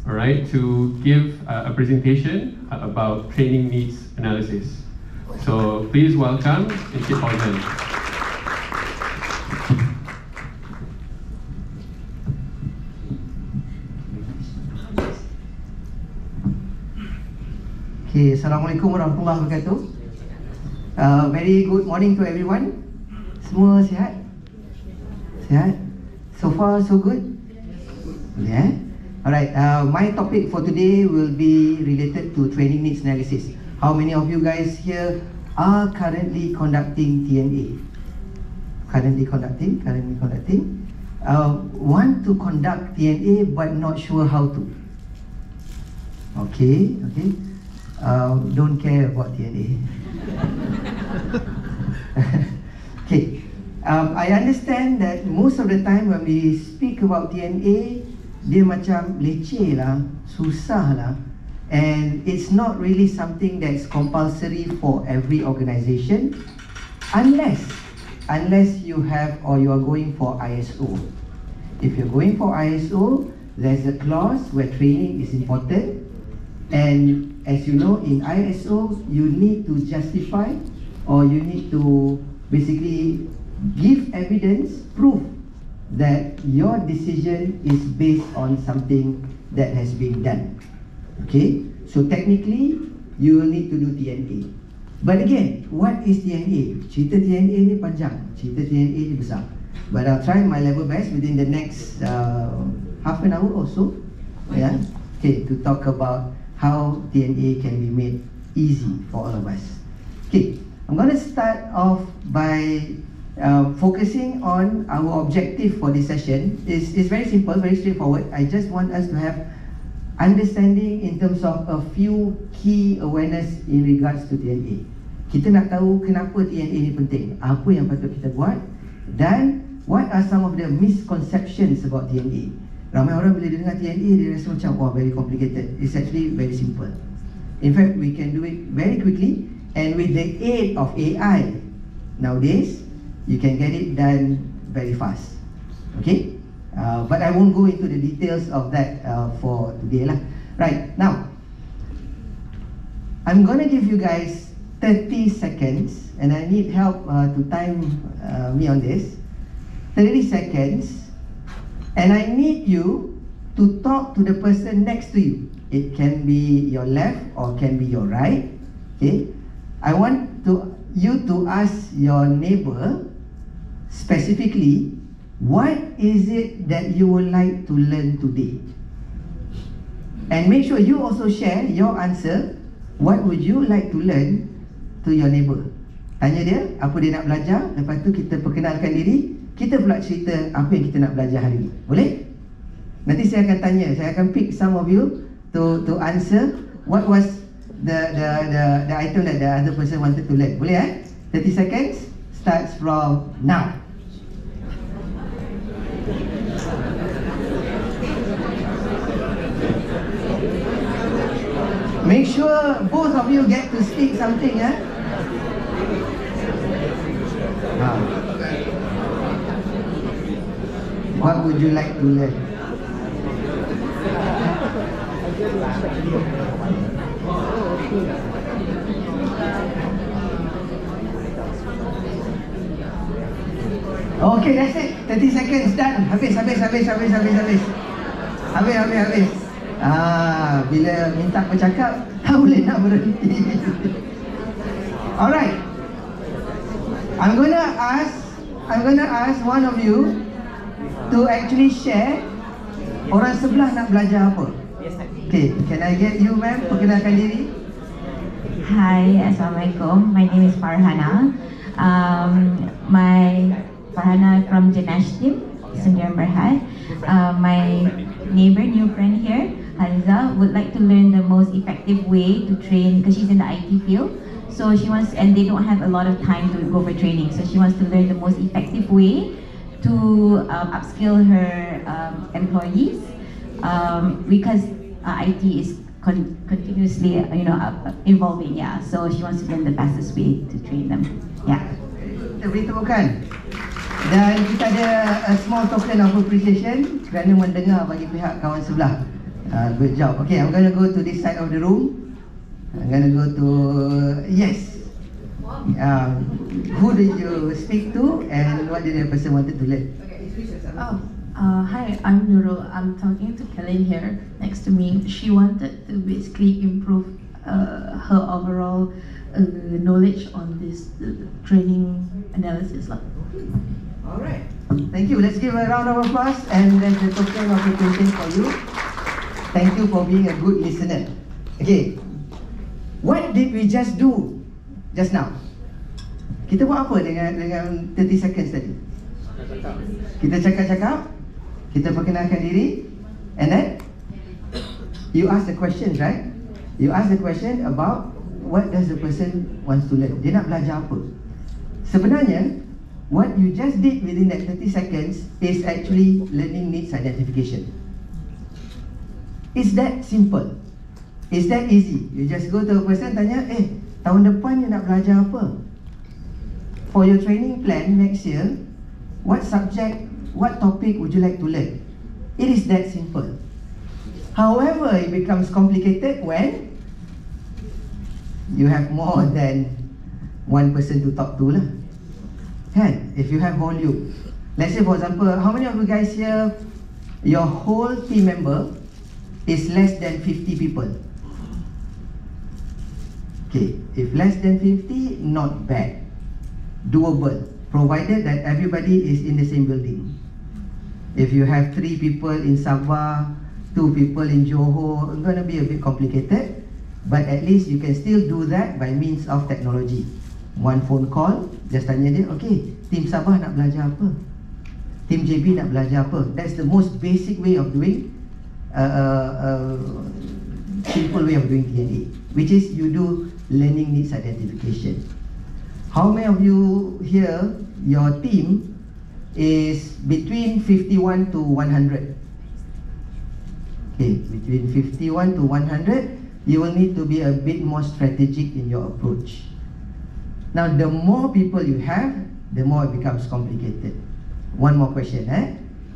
all right, to give a presentation about training needs analysis. So please welcome Encik Fauzan. Okay, Assalamualaikum warahmatullahi wabarakatuh. Very good morning to everyone. Semua sihat? Sihat? So far so good? Yeah. Alright, my topic for today will be related to training needs analysis. How many of you guys here are currently conducting TNA? Currently conducting? Want to conduct TNA but not sure how to? Okay. Don't care about TNA. Okay. I understand that most of the time when we speak about TNA, dia macam leceh lah, susah lah, and it's not really something that's compulsory for every organisation, unless you have or you are going for ISO. If you're going for ISO, there's a clause where training is important, and as you know, in ISO, you need to justify or you need to basically give evidence, proof that your decision is based on something that has been done. Okay, so technically you will need to do TNA. But again, what is TNA? Cerita TNA ni panjang, cerita TNA ni besar. But I'll try my level best within the next half an hour or so, yeah, okay, to talk about how TNA can be made easy for all of us. Okay, I'm going to start off by focusing on our objective for this session. It's very simple, very straightforward. I just want us to have understanding in terms of a few key awareness in regards to TNA. Kita nak tahu kenapa TNA ni penting, apa yang patut kita buat, dan what are some of the misconceptions about TNA. Ramai orang bila dengar TNA dia rasa macam wah, very complicated. It's actually very simple. In fact, we can do it very quickly, and with the aid of AI nowadays, you can get it done very fast. Okay, but I won't go into the details of that for today lah. Right, now I'm gonna give you guys 30 seconds, and I need help to time me on this. 30 seconds. And I need you to talk to the person next to you. It can be your left or can be your right. Okay, I want you to ask your neighbor specifically, what is it that you would like to learn today? And make sure you also share your answer. What would you like to learn to your neighbor? Tanya dia apa dia nak belajar. Lepas tu kita perkenalkan diri. Kita pula cerita apa yang kita nak belajar hari ini. Boleh? Nanti saya akan tanya, saya akan pick some of you to answer what was the item that the other person wanted to learn. Boleh 30 seconds starts from now. Make sure both of you get to speak something. What would you like to learn? Okay, that's it. 30 seconds done. Habis. Bila minta bercakap, tak boleh nak berhenti. Alright. I'm gonna ask one of you to actually share orang sebelah nak belajar apa. Okay, can I get you, ma'am? Perkenalkan diri. Hi, Assalamualaikum. My name is Farhana. Farhana from Janash team, Sembilan Berhad. My neighbor, new friend here, Haliza, would like to learn the most effective way to train because she's in the IT field. So she wants, and they don't have a lot of time to go for training. So she wants to learn the most effective way to upskill her employees because IT is continuously, evolving. Yeah, so she wants to learn the fastest way to train them. Yeah. Kita beri tepukan. Dan kita ada a small token of appreciation kerana mendengar bagi pihak kawan sebelah. Good job. Okay, I'm going to go to this side of the room. I'm going to go to, yes. Who did you speak to and what did the person wanted to learn? Hi, I'm Nurul. I'm talking to Kellen here next to me. She wanted to basically improve her overall knowledge on this training analysis. Alright, thank you. Let's give a round of applause and then the token of appreciation for you. Thank you for being a good listener. Okay, what did we just do just now? Kita buat apa dengan 30 seconds tadi? Kita cakap-cakap, kita perkenalkan diri, and then you ask the questions, right? You ask the question about what does the person wants to learn. Dia nak belajar apa? Sebenarnya, what you just did within that 30 seconds is actually learning needs identification. It's that simple. It's that easy. You just go to a person, tanya, tahun depan you nak belajar apa? For your training plan next year, what subject, what topic would you like to learn? It is that simple. However, it becomes complicated when you have more than one person to talk to lah. Kan? If you have volume. Let's say for example, how many of you guys here, your whole team member is less than 50 people? Okay, if less than 50, not bad. Doable, provided that everybody is in the same building. If you have 3 people in Sabah, 2 people in Johor, it's going to be a bit complicated, but at least you can still do that by means of technology. One phone call, just tanya dia, okay, Team Sabah nak belajar apa? Team JB nak belajar apa? That's the most basic way of doing, simple way of doing TNA, which is you do learning needs identification. How many of you here, your team is between 51 to 100? Okay, between 51 to 100, you will need to be a bit more strategic in your approach. Now, the more people you have, the more it becomes complicated. One more question,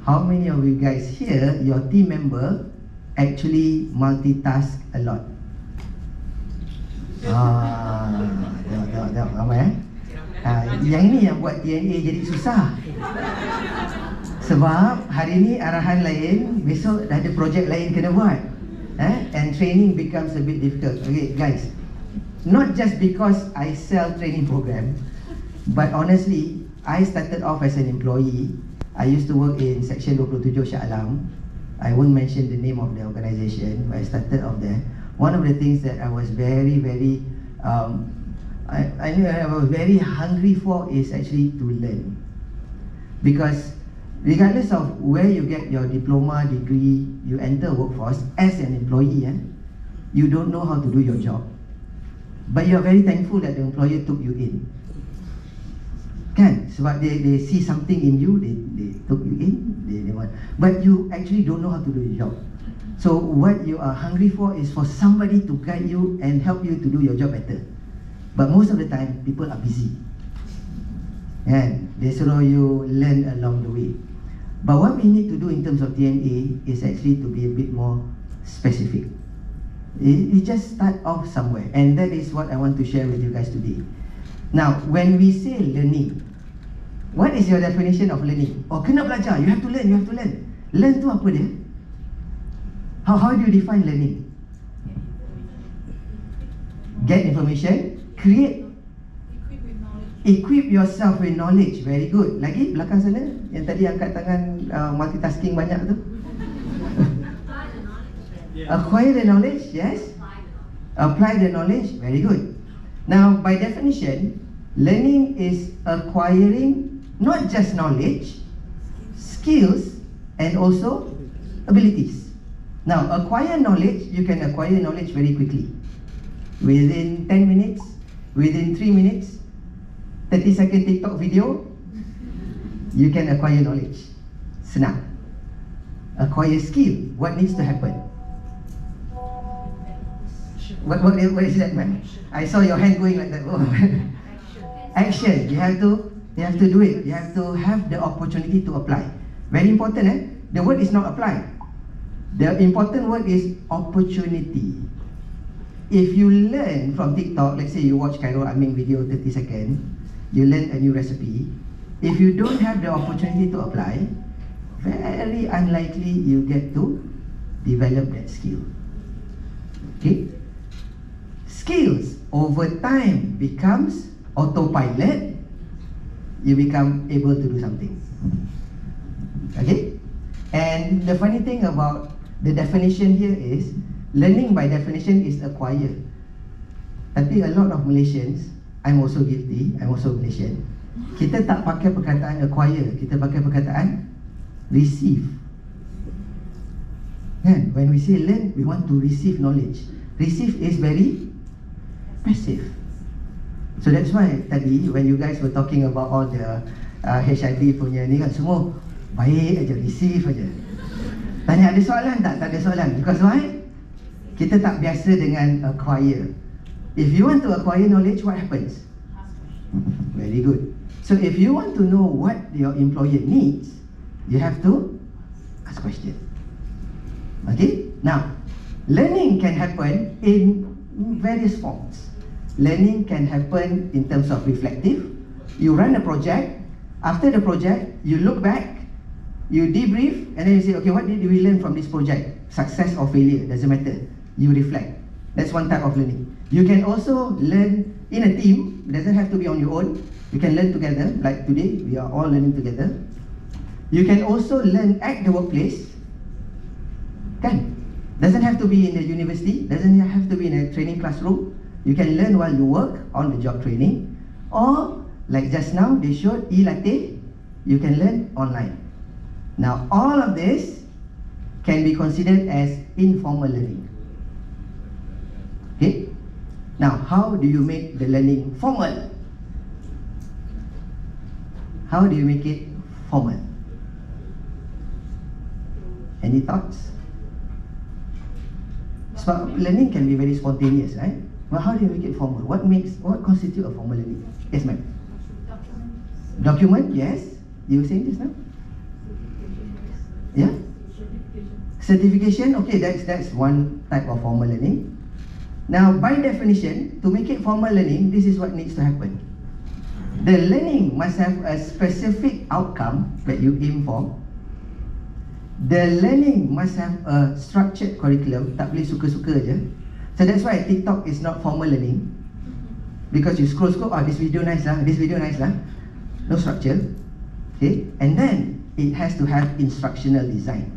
How many of you guys here, your team member, actually multitask a lot? Tengok ramai yang ini yang buat TNA jadi susah. Sebab hari ni arahan lain, besok dah ada projek lain kena buat, and training becomes a bit difficult. Okay guys, not just because I sell training program, but honestly, I started off as an employee. I used to work in section 27 Shah Alam. I won't mention the name of the organisation, but I started off there. One of the things that I was very I knew I was very hungry for is actually to learn, because regardless of where you get your diploma, degree, you enter workforce as an employee, you don't know how to do your job, but you are very thankful that the employer took you in. Kan? Sebab they see something in you, they took you in, they want, but you actually don't know how to do your job. So what you are hungry for is for somebody to guide you and help you to do your job better. But most of the time, people are busy, and they suruh you learn along the way. But what we need to do in terms of TNA is actually to be a bit more specific. You just start off somewhere, and that is what I want to share with you guys today. Now, when we say learning, what is your definition of learning? Oh, kena belajar, you have to learn, you have to learn. Learn tu apa dia? How do you define learning? Get information, create, equip yourself with knowledge. Very good. Lagi belakang sana, yang tadi angkat tangan multitasking banyak tu. Acquire the knowledge, yes. Apply the knowledge, very good. Now, by definition, learning is acquiring not just knowledge, skills, and also abilities. Now, acquire knowledge, you can acquire knowledge very quickly. Within 10 minutes, within 3 minutes, 30-second TikTok video, you can acquire knowledge. Senang. Acquire skill, what needs to happen? What is that, man? I saw your hand going like that. Oh. Action. You have to do it. You have to have the opportunity to apply. Very important, The word is not apply. The important word is opportunity. If you learn from TikTok, let's say you watch Khairul Amin video 30 seconds, you learn a new recipe. If you don't have the opportunity to apply, very unlikely you get to develop that skill. Okay? Skills over time becomes autopilot. You become able to do something. Okay? And the funny thing about the definition here is, learning by definition is acquire. Tapi a lot of Malaysians, I'm also guilty, I'm also Malaysian, kita tak pakai perkataan acquire, kita pakai perkataan receive. Kan? When we say learn, we want to receive knowledge. Receive is very passive. So that's why tadi when you guys were talking about all the HID punya ni kan, semua baik aja, receive aja. Tanya ada soalan tak? Tak ada soalan. Because why? Kita tak biasa dengan acquire. If you want to acquire knowledge, what happens? Very good. So if you want to know what your employer needs, you have to ask questions. Okay? Now, learning can happen in various forms. Learning can happen in terms of reflective. You run a project. After the project, you look back, you debrief, and then you say, okay, what did we learn from this project? Success or failure, doesn't matter. You reflect. That's one type of learning. You can also learn in a team. It doesn't have to be on your own. You can learn together. Like today, we are all learning together. You can also learn at the workplace. Kan? Doesn't have to be in the university. Doesn't have to be in a training classroom. You can learn while you work on the job training. Or, like just now, they showed e-latte. You can learn online. Now, all of this can be considered as informal learning. Okay? Now, how do you make the learning formal? How do you make it formal? Any thoughts? So, learning can be very spontaneous, right? But how do you make it formal? What constitutes a formal learning? Yes, ma'am. Document, yes. You were saying this now? Yeah? Certification, okay, that's one type of formal learning. Now, by definition, to make it formal learning, this is what needs to happen. The learning must have a specific outcome that you aim for. The learning must have a structured curriculum. Tak boleh suka-suka je. So that's why TikTok is not formal learning. Because you scroll, oh, this video nice lah, this video nice lah. No structure. Okay, and then it has to have instructional design.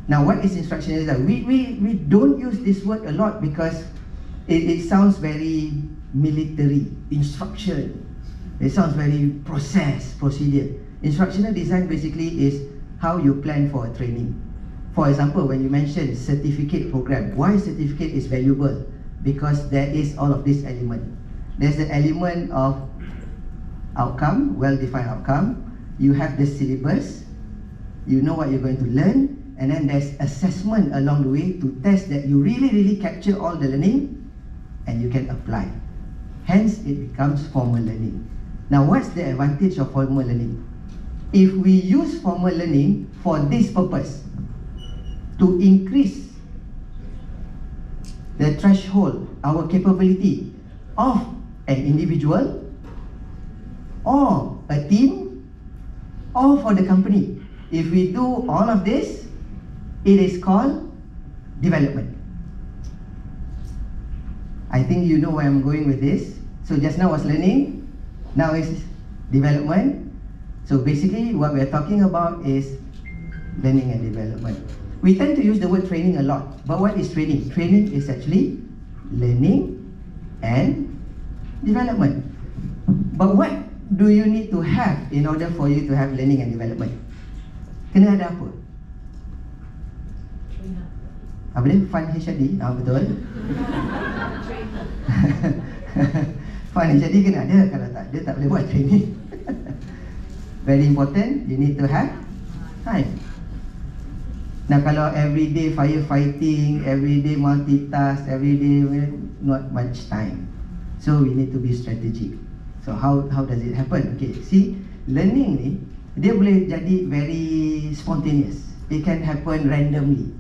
Now, what is instructional design? We don't use this word a lot because it sounds very military. Instruction. It sounds very procedure. Instructional design basically is how you plan for a training. For example, when you mention certificate program, why certificate is valuable? Because there is all of this element. There's the element of outcome, well-defined outcome. You have the syllabus. You know what you're going to learn. And then there's assessment along the way to test that you really capture all the learning and you can apply. Hence, it becomes formal learning. Now, what's the advantage of formal learning? If we use formal learning for this purpose, to increase the threshold, our capability of an individual or a team or for the company, if we do all of this, it is called development. I think you know where I'm going with this. So just now was learning, now is development. So basically what we're talking about is learning and development. We tend to use the word training a lot, but what is training? Training is actually learning and development. But what do you need to have in order for you to have learning and development? Kena ada apa? Apa dia? Fun HID? Betul. Fun HID kena ada. Kalau tak ada, tak boleh buat training. Very important, you need to have time. Now, kalau everyday firefighting, everyday multitask, everyday, not much time. So, we need to be strategic. So, how does it happen? Okay, see, learning ni, dia boleh jadi very spontaneous. It can happen randomly.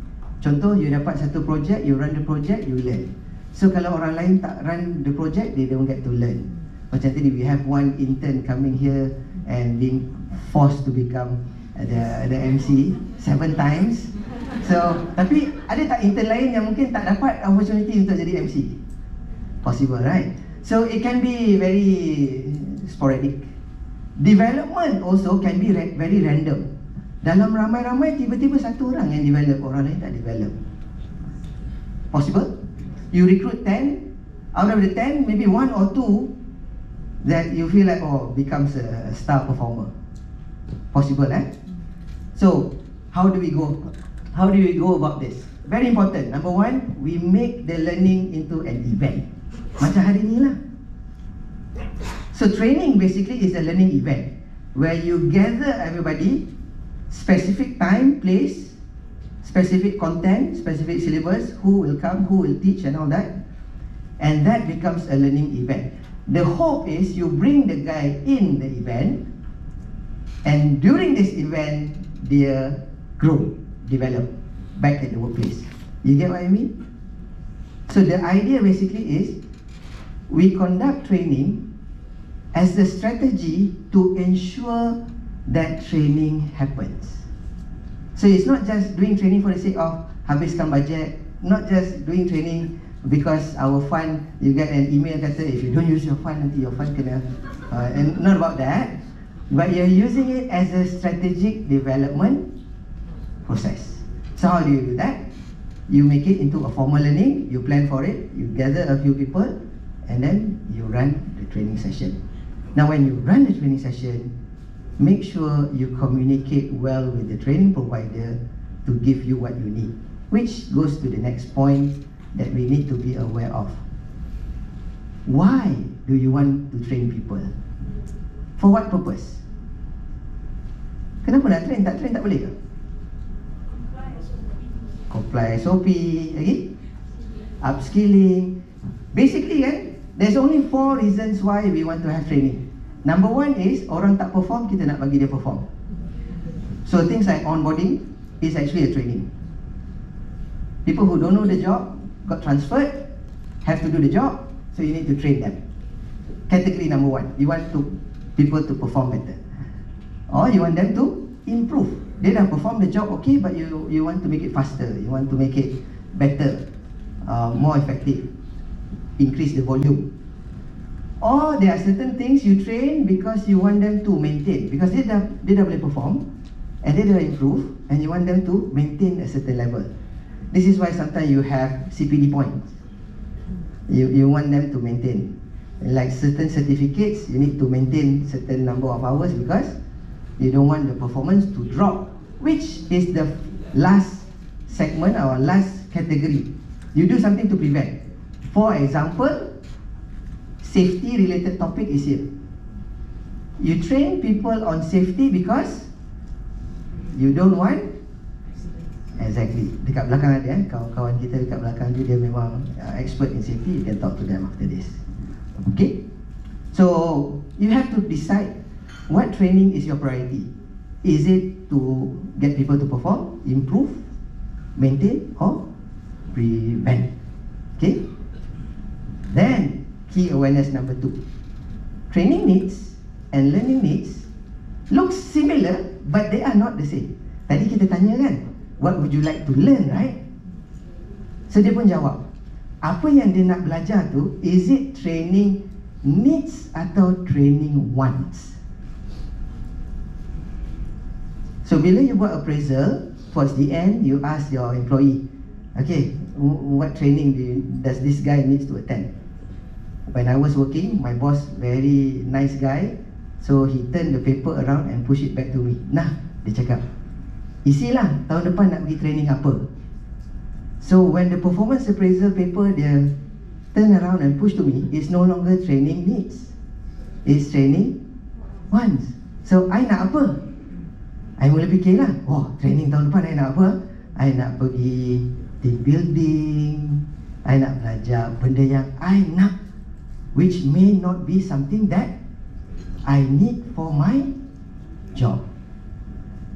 Contoh, you dapat satu project, you run the project, you learn. So kalau orang lain tak run the project, they don't get to learn. Macam tadi, we have one intern coming here and being forced to become the MC 7 times. So, tapi ada tak intern lain yang mungkin tak dapat opportunity untuk jadi MC? Possible, right? So it can be very sporadic. Development also can be very random. Dalam ramai-ramai, tiba-tiba satu orang yang develop, orang lain tak develop. Possible? You recruit 10, out of the 10, maybe 1 or 2 that you feel like, oh, becomes a star performer. Possible, eh? So, how do we go? How do we go about this? Very important. Number 1, we make the learning into an event. Macam hari ni lah. So, training basically is a learning event where you gather everybody, specific time, place, specific content, specific syllabus, who will come, who will teach and all that. And that becomes a learning event. The hope is you bring the guy in the event, and during this event, dia grow, develop back at the workplace. You get what I mean? So the idea basically is we conduct training as a strategy to ensure that training happens. So it's not just doing training for the sake of habiskan budget, not just doing training because our fund, you get an email kata if you don't use your fund, nanti your fund kena, and not about that, but you're using it as a strategic development process. So how do you do that? You make it into a formal learning, you plan for it, you gather a few people, and then you run the training session. Now when you run the training session, make sure you communicate well with the training provider to give you what you need, which goes to the next point that we need to be aware of. Why do you want to train people? For what purpose? Kenapa nak train? Tak train tak boleh ke? Comply SOP, lagi? Upskilling. Basically kan, there's only 4 reasons why we want to have training. Number 1 is, orang tak perform, kita nak bagi dia perform. So things like onboarding is actually a training. People who don't know the job, got transferred, have to do the job, so you need to train them. Category number 1, you want people to perform better. Or you want them to improve. Dia dah perform the job okay, but you want to make it faster, you want to make it better, more effective, increase the volume. Or there are certain things you train because you want them to maintain, because dia dah boleh perform and dia dah improve, and you want them to maintain a certain level. This is why sometimes you have CPD points. You want them to maintain. Like certain certificates, you need to maintain certain number of hours because you don't want the performance to drop, which is the last segment or last category. You do something to prevent. For example, safety related topic is here. You train people on safety because you don't want. Exactly. Dekat belakang ada kawan-kawan kita dekat belakang dia memang expert in safety. You can talk to them after this. Okay. So you have to decide what training is your priority. Is it to get people to perform, improve, maintain, or prevent? Okay. Then key awareness number 2. Training needs and learning needs look similar, but they are not the same. Tadi kita tanya kan, what would you like to learn, right? So dia pun jawab, apa yang dia nak belajar tu, is it training needs atau training wants? So bila you buat appraisal, towards the end you ask your employee, okay, what training does this guy needs to attend? When I was working, my boss very nice guy, so he turned the paper around and push it back to me. Nah, dia cakap, isilah tahun depan nak pergi training apa. So when the performance appraisal paper dia turn around and push to me, it's no longer training needs, it's training wants. So I nak apa? I mula fikirlah, oh, training tahun depan I nak apa? I nak pergi team building, I nak belajar benda yang I nak, which may not be something that I need for my job.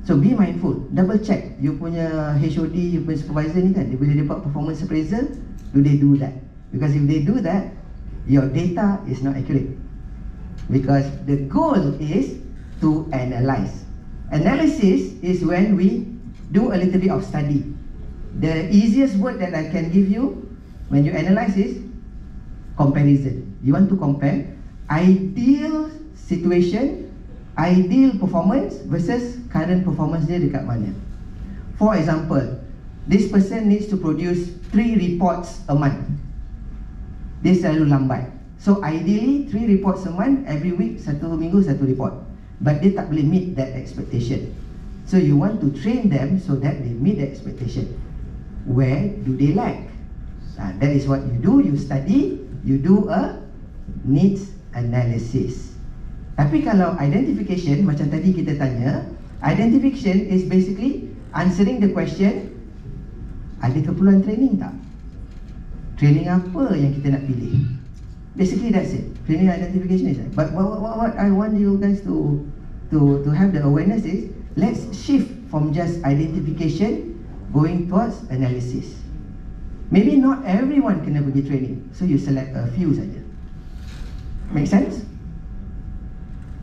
So be mindful, double check you punya HOD, you punya supervisor ni kan, bila dia buat performance appraisal, do they do that? Because if they do that, your data is not accurate. Because the goal is to analyze. Analysis is when we do a little bit of study. The easiest word that I can give you when you analyze is comparison. You want to compare ideal situation, ideal performance versus current performance dia dekat mana. For example, this person needs to produce 3 reports a month. Dia selalu lambat. So ideally 3 reports a month, every week, 1 minggu 1 report. But dia tak boleh meet that expectation. So you want to train them so that they meet the expectation. Where do they lack? That is what you do. You study, you do a needs analysis. Tapi kalau identification, macam tadi kita tanya, identification is basically answering the question, ada keperluan training tak? Training apa yang kita nak pilih? Basically that's it. Training identification is that. But what I want you guys to have the awareness is, let's shift from just identification going towards analysis. Maybe not everyone kena pergi training, so you select a few saja. Make sense?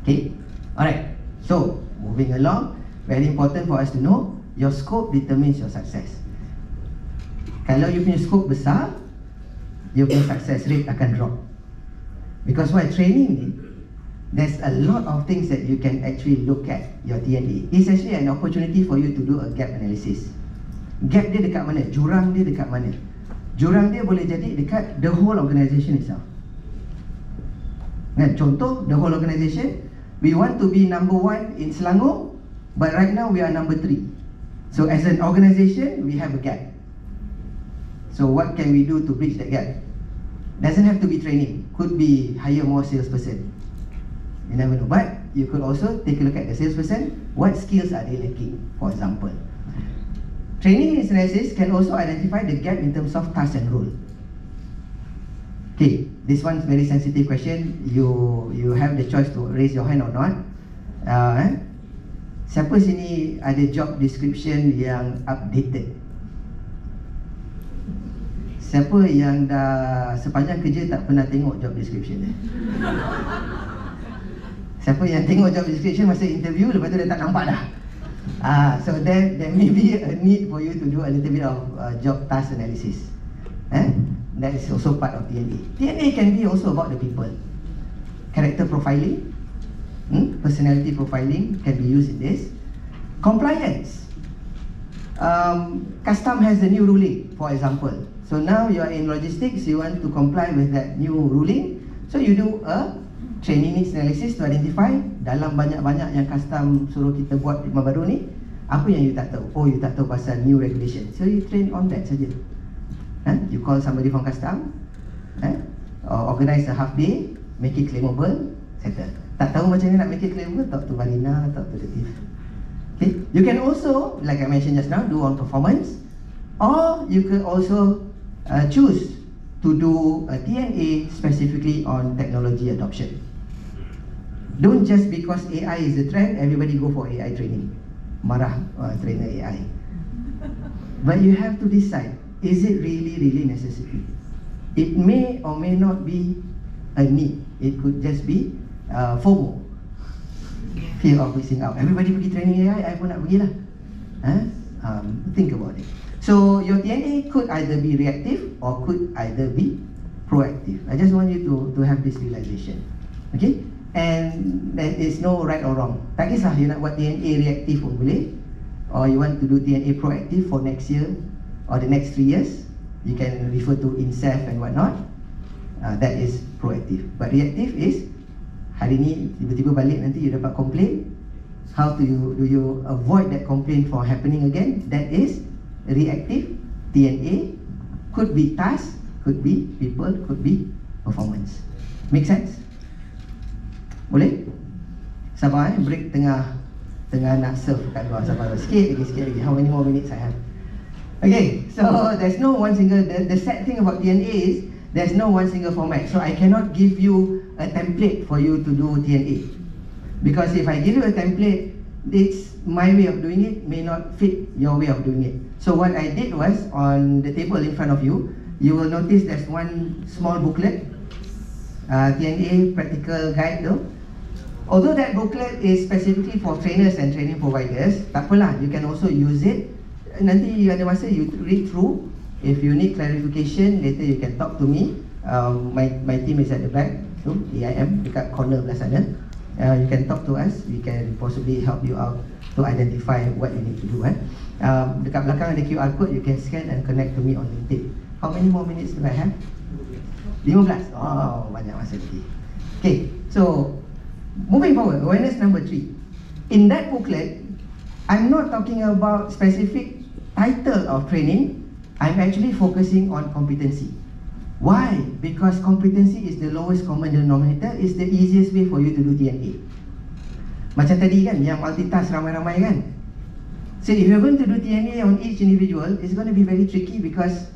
Okay, alright. So moving along, very important for us to know, your scope determines your success. Kalau you punya scope besar, your punya success rate akan drop. Because while training ni, there's a lot of things that you can actually look at your TNA. It's actually an opportunity for you to do a gap analysis. Gap dia dekat mana? Jurang dia dekat mana? Jurang dia boleh jadi dekat the whole organisation itself. Nah, contoh, the whole organisation, we want to be number 1 in Selangor, but right now we are number 3. So as an organisation, we have a gap. So what can we do to bridge that gap? Doesn't have to be training. Could be hire more salesperson. You never know. But you could also take a look at the salesperson. What skills are they lacking, for example? Training analysis can also identify the gap in terms of task and role. Okay, this one's very sensitive question. You have the choice to raise your hand or not. Siapa sini ada job description yang updated? Siapa yang dah sepanjang kerja tak pernah tengok job description? Siapa yang tengok job description masa interview, lepas tu dia tak nampak dah? So there may be a need for you to do a little bit of job task analysis. That is also part of TNA. TNA can be also about the people. Character profiling, personality profiling can be used in this. Compliance. Custom has a new ruling, for example. So now you are in logistics, you want to comply with that new ruling. So you do a training needs analysis to identify dalam banyak-banyak yang custom suruh kita buat rumah baru ni, apa yang you tak tahu? Oh, you tak tahu pasal new regulation. So you train on that saja. You call somebody from custom, organize a half day, make it claimable, settle. Tak tahu macam mana nak make it claimable, talk to Marina, talk to the thief. Okay, you can also, like I mentioned just now, do on performance, or you could also choose to do a TNA specifically on technology adoption. Don't just because AI is a trend, everybody go for AI training. Marah trainer AI. But you have to decide, is it really necessary? It may or may not be a need. It could just be FOMO, fear of missing out. Everybody pergi training AI, I pun nak pergilah. Think about it. So your TNA could either be reactive or could either be proactive. I just want you to have this realization. Okay? And there is no right or wrong. Tak kisah you nak buat TNA reactive pun boleh, or you want to do TNA proactive for next year or the next 3 years, you can refer to INSEF and whatnot. That is proactive. But reactive is, hari ni tiba-tiba balik nanti you dapat complain, how do you avoid that complaint from happening again? That is reactive. TNA could be task, could be people, could be performance. Make sense? Boleh? Sabar break tengah nak serve kat luar. Sabar sikit lagi. How many more minutes I have? Okay, so there's no one single, the sad thing about TNA is there's no one single format. So I cannot give you a template for you to do TNA, because if I give you a template, it's my way of doing it may not fit your way of doing it. So what I did was, on the table in front of you, you will notice there's one small booklet, TNA Practical Guide though. Although that booklet is specifically for trainers and training providers, tak apalah, you can also use it. Nanti you ada masa, you read through. If you need clarification, later you can talk to me. My team is at the back, so AIM dekat corner belah sana. You can talk to us. We can possibly help you out to identify what you need to do. Dekat belakang ada QR code. You can scan and connect to me on LinkedIn. How many more minutes do I have? 15. Oh, banyak masa lagi. Okay, so moving forward, awareness number 3. In that booklet, I'm not talking about specific title of training. I'm actually focusing on competency. Why? Because competency is the lowest common denominator. It's the easiest way for you to do TNA. Macam tadi kan, yang multitask ramai-ramai kan. So if you're going to do TNA on each individual, it's going to be very tricky because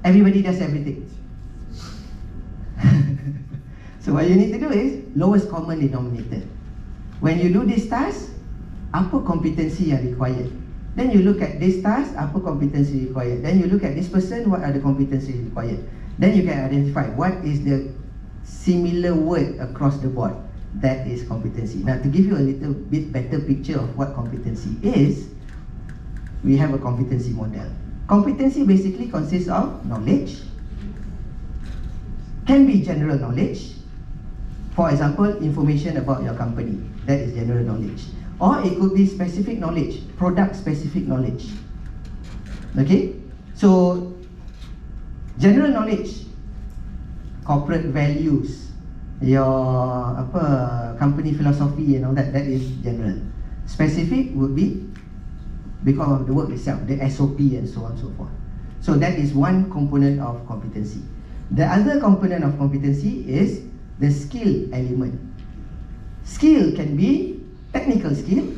everybody does everything. So what you need to do is lowest common denominator. When you do this task, apa kompetensi yang required? Then you look at this task, apa kompetensi required? Then you look at this person, what are the competencies required? Then you can identify what is the similar word across the board. That is competency. Now to give you a little bit better picture of what competency is, we have a competency model. Competency basically consists of knowledge. Can be general knowledge. For example, information about your company. That is general knowledge. Or it could be specific knowledge, product specific knowledge. Okay? So general knowledge, corporate values, your company philosophy and all that, that is general. Specific would be because of the work itself, the SOP and so on and so forth. So that is one component of competency. The other component of competency is the skill element. Skill can be technical skill.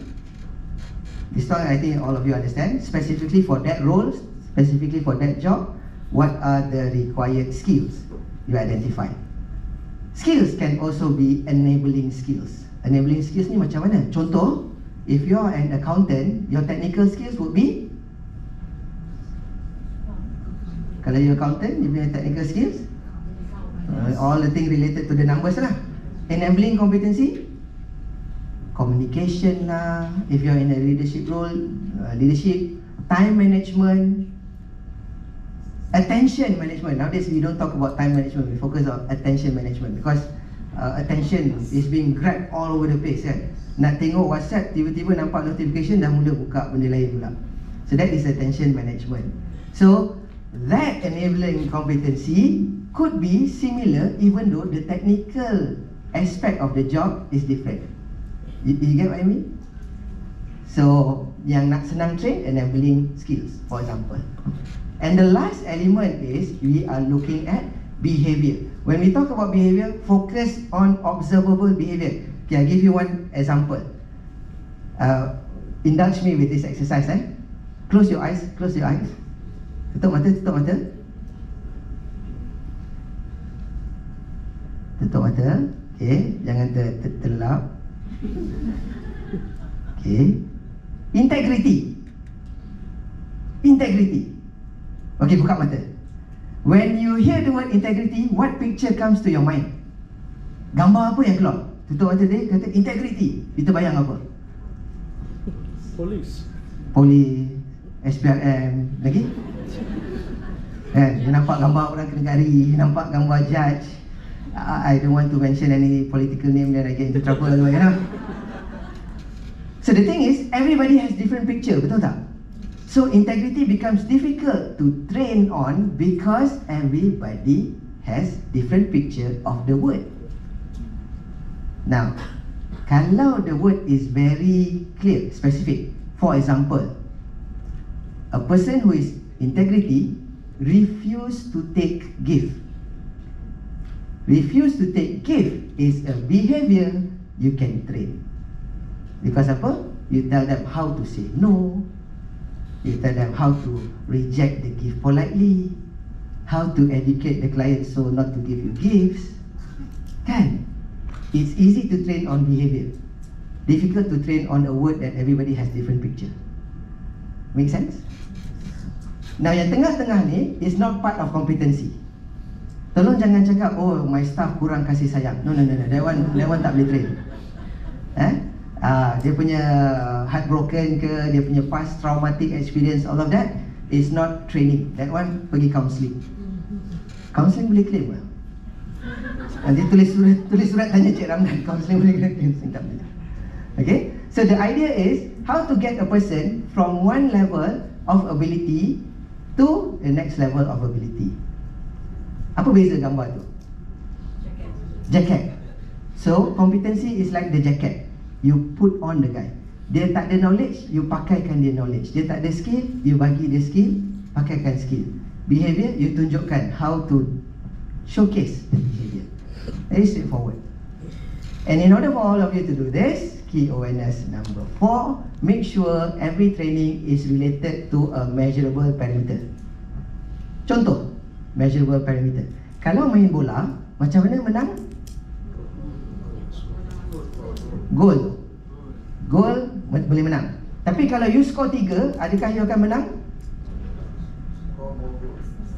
This one I think all of you understand. Specifically for that role, specifically for that job, what are the required skills you identify. Skills can also be enabling skills. Enabling skills ni macam mana? Contoh, if you're an accountant, your technical skills would be, kalau you're accountant, you punya technical skills, all the things related to the numbers lah. Enabling competency, communication lah. If you're in a leadership role, leadership, time management, attention management. Nowadays we don't talk about time management, we focus on attention management because attention is being grabbed all over the place kan. Nak tengok WhatsApp, tiba-tiba nampak notification dah mula buka benda lain pula. So that is attention management. So that enabling competency could be similar even though the technical aspect of the job is different. You get what I mean? So yang nak senang train, enabling skills for example. And the last element is we are looking at behavior. When we talk about behavior, focus on observable behavior. Okay, I'll give you one example. Indulge me with this exercise. Close your eyes, close your eyes. Tutup mata, tutup mata. Tutup mata. Okay, jangan terlelap. Okay. Integrity. Integrity. Okay, buka mata. When you hear the word integrity, what picture comes to your mind? Gambar apa yang keluar? Tutup mata dia, kata integrity. Kita bayang apa? Polis, SPRM, lagi? You nampak gambar orang kena gari, nampak gambar judge. I don't want to mention any political name, then I get into trouble, you know. So the thing is, everybody has different picture, betul tak? So integrity becomes difficult to train on because everybody has different picture of the word. Now, kalau the word is very clear, specific, for example, a person who is integrity refuse to take gift. Refuse to take gift is a behavior you can train. Because apa? You tell them how to say no. You tell them how to reject the gift politely, how to educate the client so not to give you gifts. Kan? It's easy to train on behavior. difficult to train on a word that everybody has different picture. Make sense? Now yang tengah-tengah ni is not part of competency. Tolong jangan cakap, oh my staff kurang kasih sayang. No, that one tak boleh train. Dia punya heartbroken ke, dia punya past traumatic experience, all of that is not training. That one pergi counselling. Counselling boleh claim lah. Nanti tulis surat tanya Cik Ramdan, counselling boleh claim, tak boleh. Okay, so the idea is how to get a person from one level of ability to the next level of ability. Apa beza gambar tu? Jacket. So competency is like the jacket. You put on the guy. Dia tak ada knowledge, you pakaikan dia knowledge. Dia tak ada skill, you bagi dia skill, pakaikan skill. Behavior, you tunjukkan how to showcase the behavior. Very straightforward. And in order for all of you to do this, key awareness number 4, make sure every training is related to a measurable parameter. Contoh, measurable parameter. Kalau main bola, macam mana menang? Goal. Goal boleh menang. Tapi kalau you score 3, adakah you akan menang?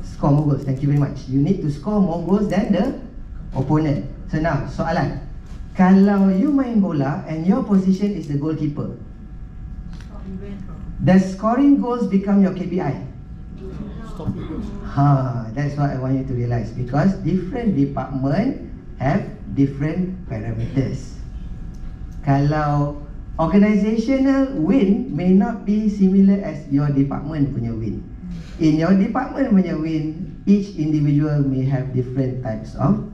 Score more goals. Thank you very much. You need to score more goals than the opponent. So now, soalan. Kalau you main bola and your position is the goalkeeper, does scoring goals become your KPI? That's what I want you to realize, because different department have different parameters. Kalau organizational win may not be similar as your department punya win. In your department punya win, each individual may have different types of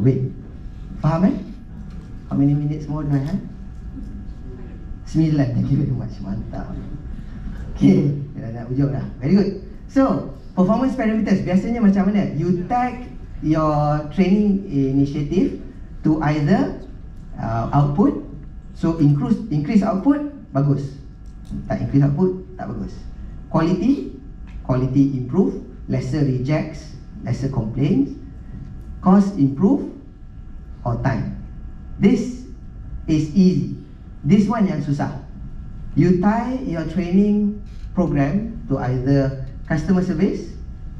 win. Faham eh? How many minutes more do I have? 9. Thank you very much. Mantap. Okay, dah nak ujung dah. Very good. So, performance parameters biasanya macam mana? You tag your training initiative to either output. So increase output, bagus. Tak increase output, tak bagus. Quality improve, lesser rejects, lesser complaints. Cost improve, or time. This is easy. This one yang susah. You tie your training program to either customer service,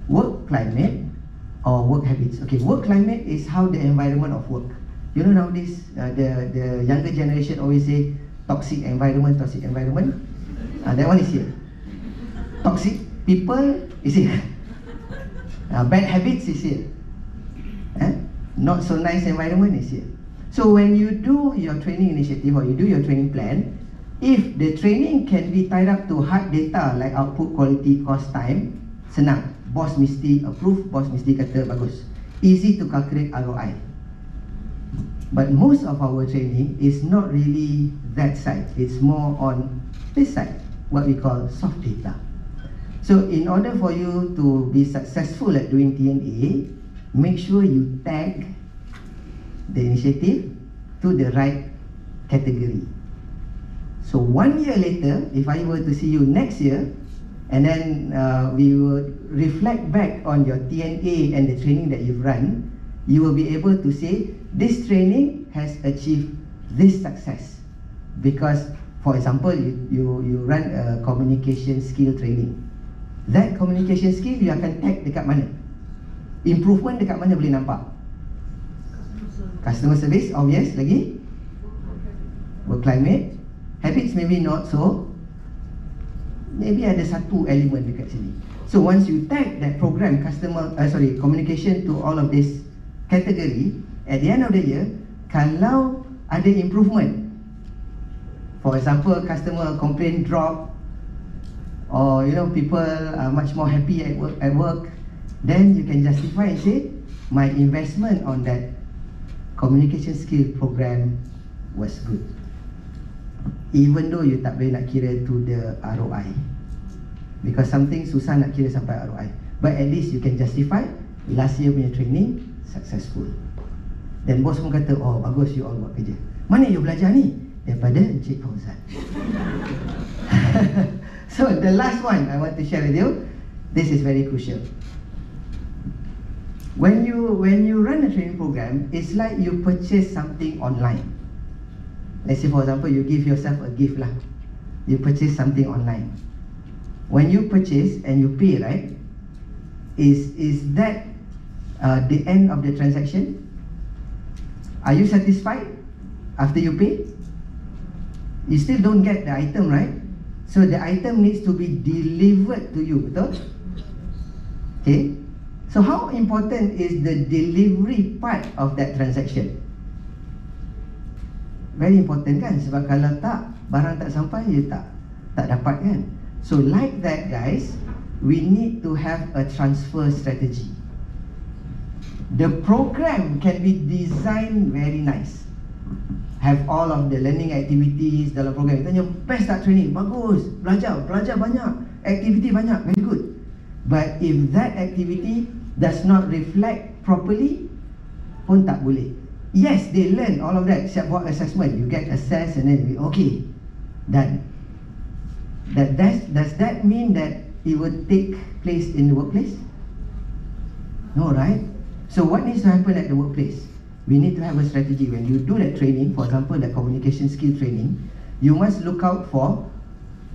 work climate, or work habits. Okay, work climate is how the environment of work. You know nowadays, the younger generation always say toxic environment. That one is here. Toxic people is here. Bad habits is here. Not so nice environment is here. So when you do your training initiative or you do your training plan, if the training can be tied up to hard data like output, quality, cost, time, senang. Boss mesti approve, boss mesti kata bagus. Easy to calculate ROI. But most of our training is not really that side. It's more on this side, what we call soft data. So in order for you to be successful at doing TNA, make sure you tag the initiative to the right category. So 1 year later, if I were to see you next year, and then we will reflect back on your TNA and the training that you've run, you will be able to say, this training has achieved this success. Because, for example, you run a communication skill training. That communication skill, you akan tag dekat mana? Improvement dekat mana boleh nampak? Customer service, obvious. Lagi? Work climate. Habits maybe not so. Maybe ada satu elemen dekat sini. So once you tag that program communication to all of this category, at the end of the year, kalau ada improvement, for example, customer complaint drop, or people are much more happy at work, then you can justify and say, my investment on that communication skill program was good. Even though you tak boleh nak kira to the ROI, because something susah nak kira sampai ROI, but at least you can justify last year punya training successful. Dan bos pun kata, oh bagus, you all buat kerja. Mana you belajar ni? Daripada Encik Fauzan. So the last one I want to share with you, this is very crucial. When you run a training program, it's like you purchase something online. Let's say for example, you give yourself a gift lah. You purchase something online. When you purchase and you pay, right? Is that the end of the transaction? Are you satisfied after you pay? You still don't get the item, right? So the item needs to be delivered to you, betul? Okay. So how important is the delivery part of that transaction? Very important kan? Sebab kalau tak, barang tak sampai, you tak dapat kan? So like that guys, we need to have a transfer strategy. The program can be designed very nice. Have all of the learning activities dalam program. Tanya, best tak training? Bagus. Belajar banyak. Activity banyak. Very good. But if that activity does not reflect properly, pun tak boleh. Yes, they learn all of that. Siap buat assessment. You get assessed and then, okay, done. Does that mean that it will take place in the workplace? No, right? So what needs to happen at the workplace? We need to have a strategy. When you do that training, for example, the communication skill training, you must look out for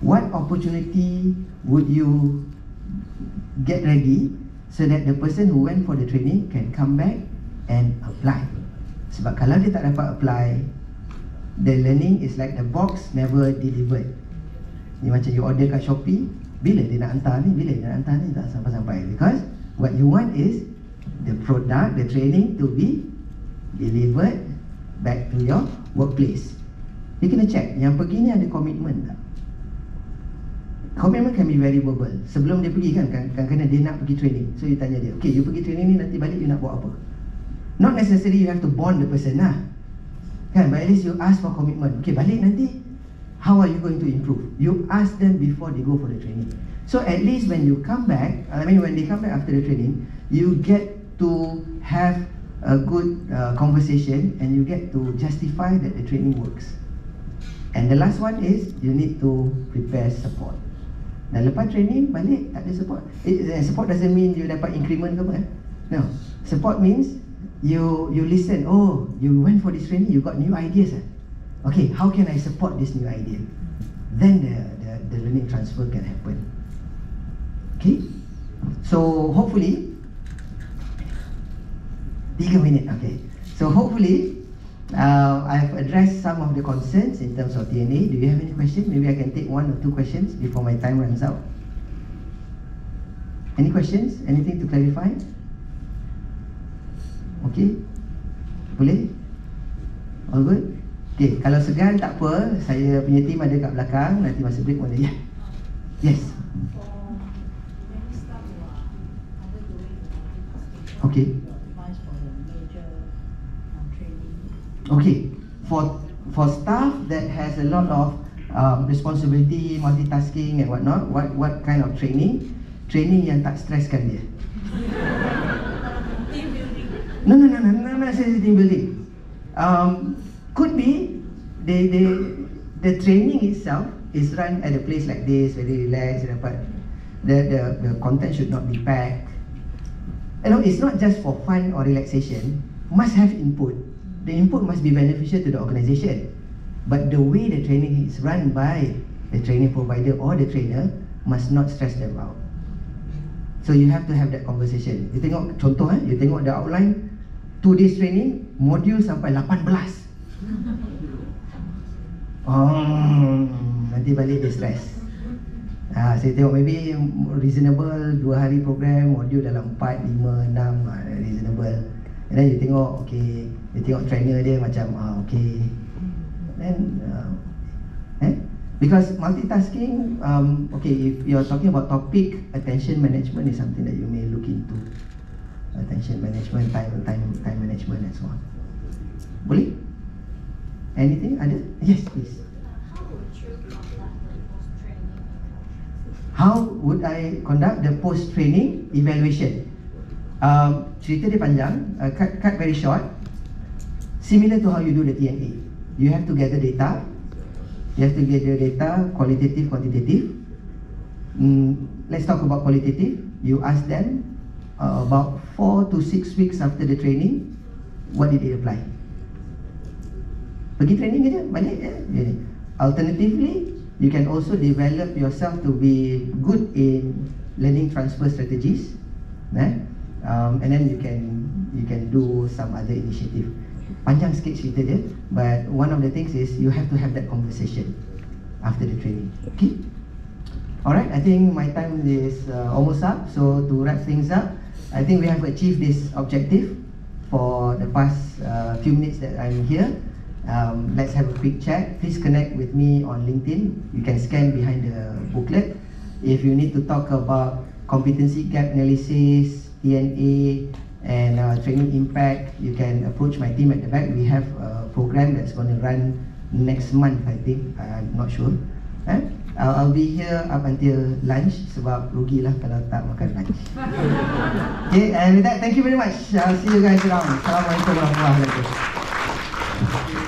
what opportunity would you get ready so that the person who went for the training can come back and apply. Sebab kalau dia tak dapat apply, the learning is like the box never delivered. Ni macam you order kat Shopee, bila dia nak hantar ni, tak sampai-sampai. Because what you want is the product, the training to be delivered back to your workplace. You kena check, yang pergi ni ada komitmen tak? Komitmen can be very verbal. Sebelum dia pergi kan kena dia nak pergi training. So you tanya dia, okay, you pergi training ni, nanti balik you nak buat apa? Not necessarily you have to bond the person lah kan, but at least you ask for commitment. Okay, balik nanti, how are you going to improve? You ask them before they go for the training. So at least when you come back, when they come back after the training, you get to have a good conversation and you get to justify that the training works. And the last one is you need to prepare support. Dan lepas training balik tak ada support. Support doesn't mean you dapat increment ke apa. No, support means you listen. Oh, you went for this training, you got new ideas. Okay, how can I support this new idea? Then the learning transfer can happen. Okay, so hopefully 3 minit. Okay, so hopefully I've addressed some of the concerns in terms of TNA. Do you have any questions? Maybe I can take 1 or 2 questions before my time runs out. Any questions? Anything to clarify? Okay, boleh? All good? Okay, kalau segan tak apa, saya punya team ada kat belakang. Nanti masa break boleh. Yeah. Yes. Okay. Okay, for staff that has a lot of responsibility, multitasking and whatnot, what kind of training yang tak stresskan dia? No, team building. Could be the training itself is run at a place like this, very relaxed. The content should not be packed. You know, it's not just for fun or relaxation. Must have input. The input must be beneficial to the organisation. But the way the training is run by the training provider or the trainer must not stress them out. So you have to have that conversation. You tengok contoh, you tengok the outline 2 days training, modul sampai 18. Nanti balik dia stress. Saya tengok maybe reasonable 2 hari program, modul dalam 4, 5, 6, reasonable. And then you tengok, okay, you tengok trainer dia macam okay. Then because multitasking, okay, if you're talking about topic, attention management is something that you may look into. Attention management, time management and so on. Boleh? Anything? Ada? Yes, please. How would I conduct the post-training evaluation? Cerita dia panjang, cut very short. Similar to how you do the TNA. You have to gather data. You have to gather data, qualitative, quantitative. Let's talk about qualitative. You ask them about 4 to 6 weeks after the training, what did they apply? Pergi training aja, balik ya. Alternatively, you can also develop yourself to be good in learning transfer strategies, and then you can do some other initiative. Panjang sikit cerita dia, but one of the things is you have to have that conversation after the training. Okay. Alright, I think my time is almost up. So to wrap things up, I think we have achieved this objective for the past few minutes that I'm here. Let's have a quick chat. Please connect with me on LinkedIn. You can scan behind the booklet. If you need to talk about competency gap analysis, TNA, and training impact, you can approach my team at the back. We have a program that's going to run next month, I think. I'm not sure. I'll be here up until lunch, sebab rugilah kalau tak makan lunch. Okay, and with that, thank you very much. I'll see you guys around. Assalamualaikum warahmatullahi wabarakatuh.